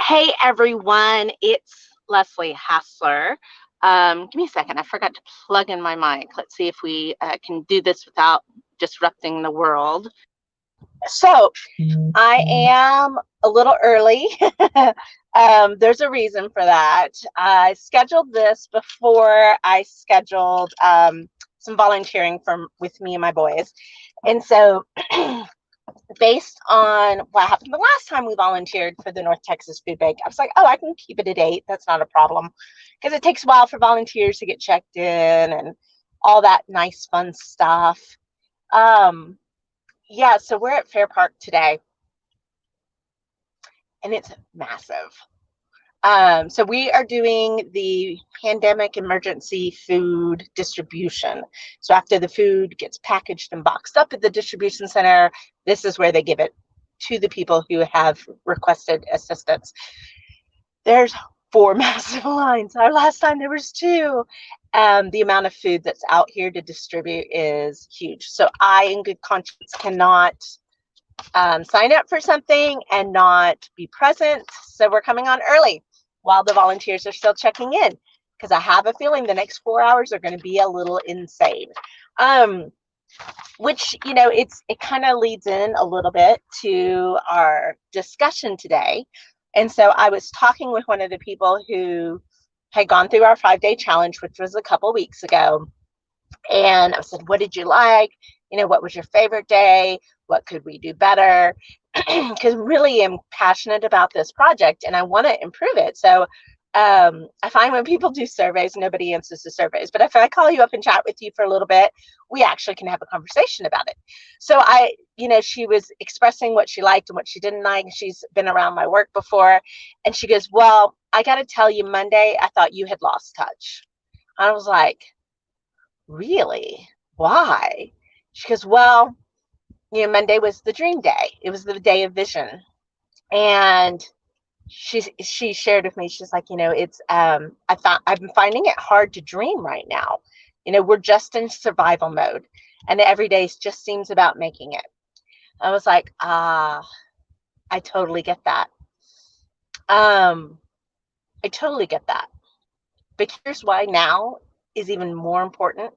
Hey everyone, it's Leslie Hassler. Give me a second. I forgot to plug in my mic. Let's see if we can do this without disrupting the world. So, I am a little early. There's a reason for that. I scheduled this before I scheduled some volunteering with me and my boys. And so based on what happened the last time we volunteered for the North Texas Food Bank, I was like, oh, I can keep it a date. That's not a problem. Because it takes a while for volunteers to get checked in and all that nice, fun stuff. Um, yeah, so we're at Fair Park today, and it's massive. So we are doing the pandemic emergency food distribution. So after the food gets packaged and boxed up at the distribution center, this is where they give it to the people who have requested assistance. There's 4 massive lines. Our last time there was 2. The amount of food that's out here to distribute is huge. So I, in good conscience, cannot sign up for something and not be present. So we're coming on early while the volunteers are still checking in, because I have a feeling the next 4 hours are going to be a little insane. Which, it kind of leads in a little bit to our discussion today. And so I was talking with one of the people who had gone through our 5-day challenge, which was a couple weeks ago. And I said, what did you like? What was your favorite day? What could we do better? Because really am passionate about this project and I want to improve it. So I find when people do surveys, nobody answers the surveys. But if I call you up and chat with you for a little bit, we actually can have a conversation about it. So she was expressing what she liked and what she didn't like. She's been around my work before. And she goes, well, I got to tell you, Monday, I thought you had lost touch. I was like, really? Why? She goes, well, Monday was the dream day. It was the day of vision. And she shared with me, she's like, it's I've been finding it hard to dream right now. We're just in survival mode and every day just seems about making it. I was like, I totally get that. I totally get that. But here's why now is even more important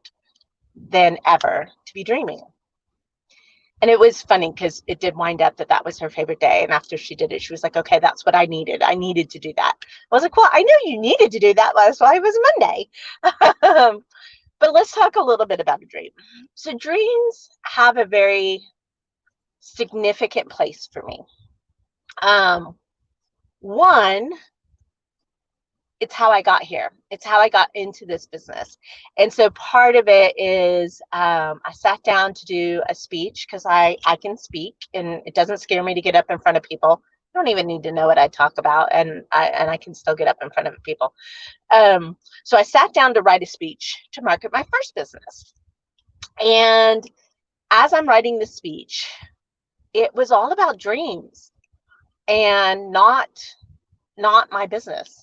than ever to be dreaming. And it was funny because it did wind up that was her favorite day. And after she did it, she was like, okay, that's what I needed. I needed to do that. I was like, well, I know you needed to do that. That's why it was Monday. But let's talk a little bit about a dream. So dreams have a very significant place for me. One, it's how I got here. It's how I got into this business. And so part of it is I sat down to do a speech because I can speak and it doesn't scare me to get up in front of people. I don't even need to know what I talk about and I can still get up in front of people. So I sat down to write a speech to market my first business. And as I'm writing the speech, it was all about dreams and not my business.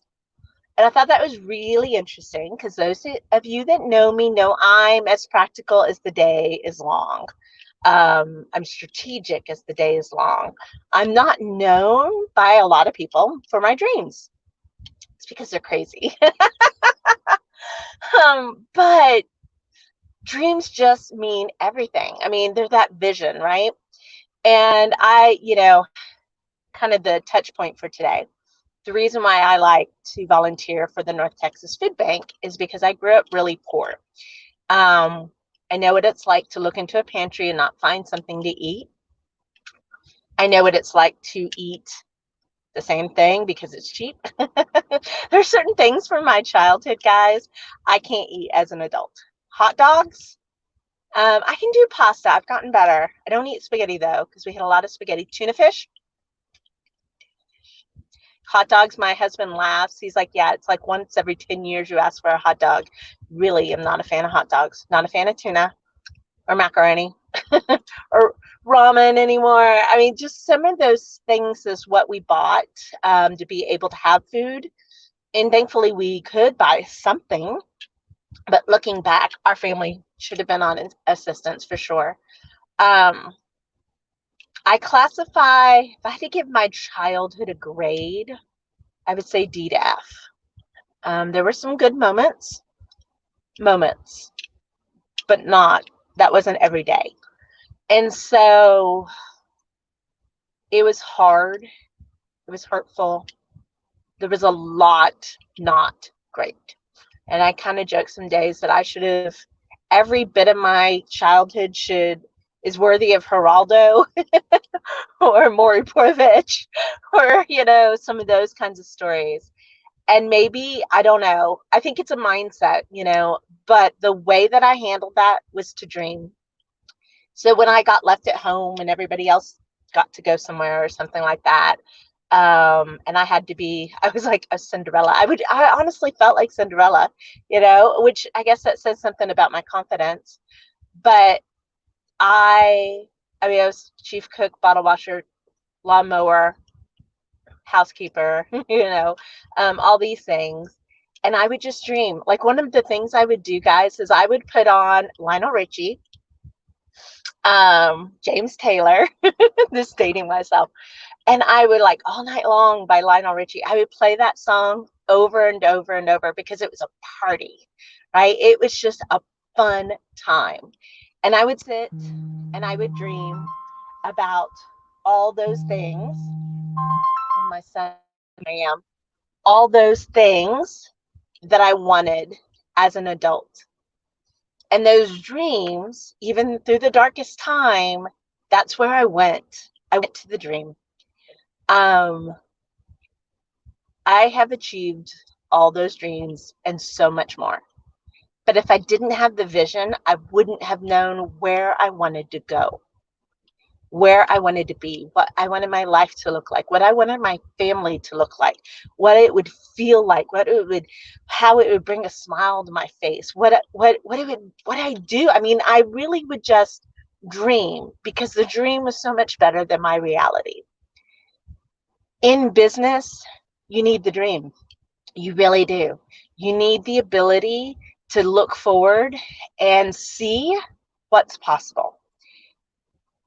And I thought that was really interesting because those of you that know me know I'm as practical as the day is long. I'm strategic as the day is long. I'm not known by a lot of people for my dreams. It's because they're crazy. But dreams just mean everything. I mean, they're that vision, right? And kind of the touch point for today. The reason why I like to volunteer for the North Texas Food Bank is because I grew up really poor. I know what it's like to look into a pantry and not find something to eat. I know what it's like to eat the same thing because it's cheap. There's certain things from my childhood, guys, I can't eat as an adult. Hot dogs, I can do pasta. I've gotten better. I don't eat spaghetti, though, because we had a lot of spaghetti. Tuna fish. Hot dogs, my husband laughs. He's like, yeah, it's like once every 10 years you ask for a hot dog. Really, I'm not a fan of hot dogs. Not a fan of tuna or macaroni or ramen anymore. I mean, just some of those things is what we bought to be able to have food. And thankfully, we could buy something. But looking back, our family should have been on assistance for sure. I classify, if I had to give my childhood a grade, I would say D to F. There were some good moments, but that wasn't every day. And so it was hard. It was hurtful. There was a lot not great. And I kind of joke some days that I should have, every bit of my childhood is worthy of Geraldo or Maury Povich or, some of those kinds of stories. And maybe, I don't know, I think it's a mindset, but the way that I handled that was to dream. So when I got left at home and everybody else got to go somewhere or something like that, and I was like a Cinderella. I honestly felt like Cinderella, which I guess that says something about my confidence. But I was chief cook, bottle washer, lawnmower, housekeeper, all these things. And I would just dream. Like, one of the things I would do, guys, is I would put on Lionel Richie, James Taylor, this dating myself. And I would, like, All Night Long by Lionel Richie, I would play that song over and over and over because it was a party, right? It was just a fun time. And I would sit and I would dream about all those things. And my son, all those things that I wanted as an adult. And those dreams, even through the darkest time, that's where I went. I went to the dream. I have achieved all those dreams and so much more. But if I didn't have the vision, I wouldn't have known where I wanted to go, where I wanted to be, what I wanted my life to look like, what I wanted my family to look like, what it would feel like, how it would bring a smile to my face, what I do. I mean, I really would just dream, because the dream was so much better than my reality. In business, you need the dream. You really do. You need the ability to look forward and see what's possible.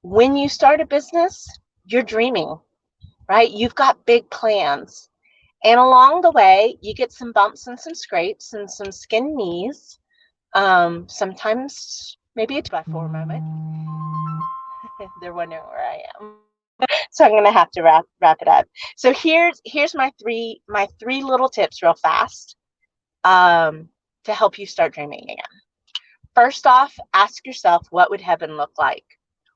When you start a business, you're dreaming, right? You've got big plans. And along the way, you get some bumps and some scrapes and some skinned knees. Sometimes maybe a 2x4 moment. They're wondering where I am. So I'm going to have to wrap it up. So here's my three little tips real fast to help you start dreaming again. First off, ask yourself, what would heaven look like?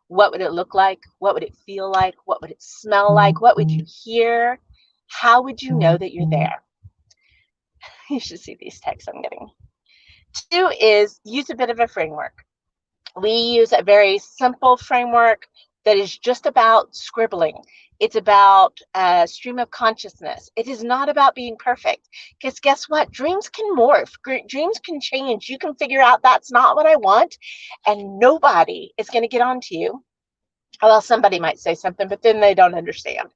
What would it look like? What would it feel like? What would it smell like? What would you hear? How would you know that you're there? You should see these texts I'm getting. 2 is use a bit of a framework. We use a very simple framework that is just about scribbling. It's about a stream of consciousness. It is not about being perfect, because guess what? Dreams can morph. Dreams can change. You can figure out that's not what I want, and nobody is going to get on to you. Well, somebody might say something, but then they don't understand.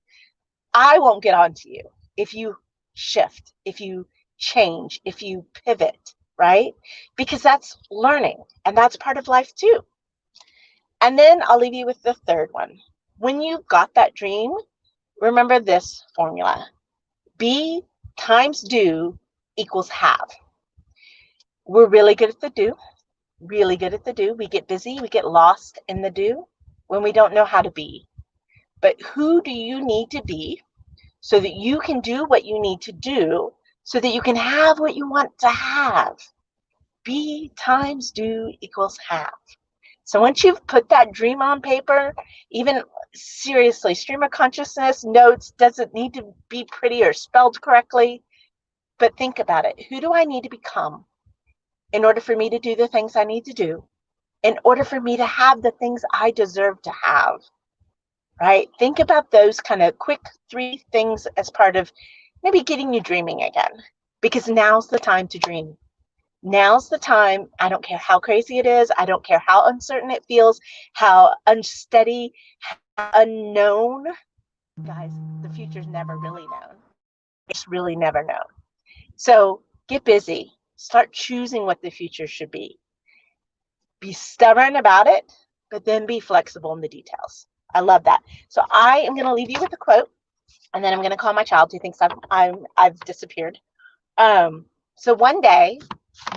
I won't get on to you if you shift, if you change, if you pivot, right? Because that's learning, and that's part of life too. And then I'll leave you with the third one. When you've got that dream, remember this formula. Be times do equals have. We're really good at the do, really good at the do. We get busy, we get lost in the do when we don't know how to be. But who do you need to be so that you can do what you need to do so that you can have what you want to have? Be times do equals have. So once you've put that dream on paper, even seriously, stream of consciousness notes doesn't need to be pretty or spelled correctly, but think about it. Who do I need to become in order for me to do the things I need to do, in order for me to have the things I deserve to have, right? Think about those kind of quick 3 things as part of maybe getting you dreaming again, because now's the time to dream. Now's the time. I don't care how crazy it is. I don't care how uncertain it feels, how unsteady, how unknown. Guys, the future's never really known. It's really never known. So get busy. Start choosing what the future should be. Be stubborn about it, but then be flexible in the details. I love that. So I am going to leave you with a quote. And then I'm going to call my child who thinks I've disappeared. Um, so one day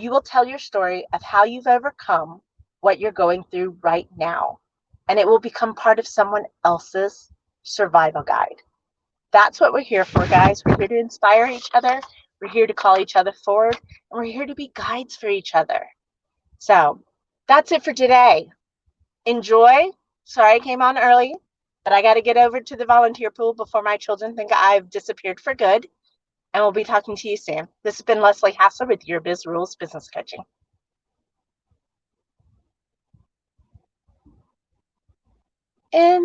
you will tell your story of how you've overcome what you're going through right now, and it will become part of someone else's survival guide. That's what we're here for, guys. We're here to inspire each other. We're here to call each other forward, and we're here to be guides for each other. So that's it for today. Enjoy. Sorry I came on early, but I got to get over to the volunteer pool before my children think I've disappeared for good. And we'll be talking to you soon. This has been Leslie Hassler with Your Biz Rules Business Coaching. And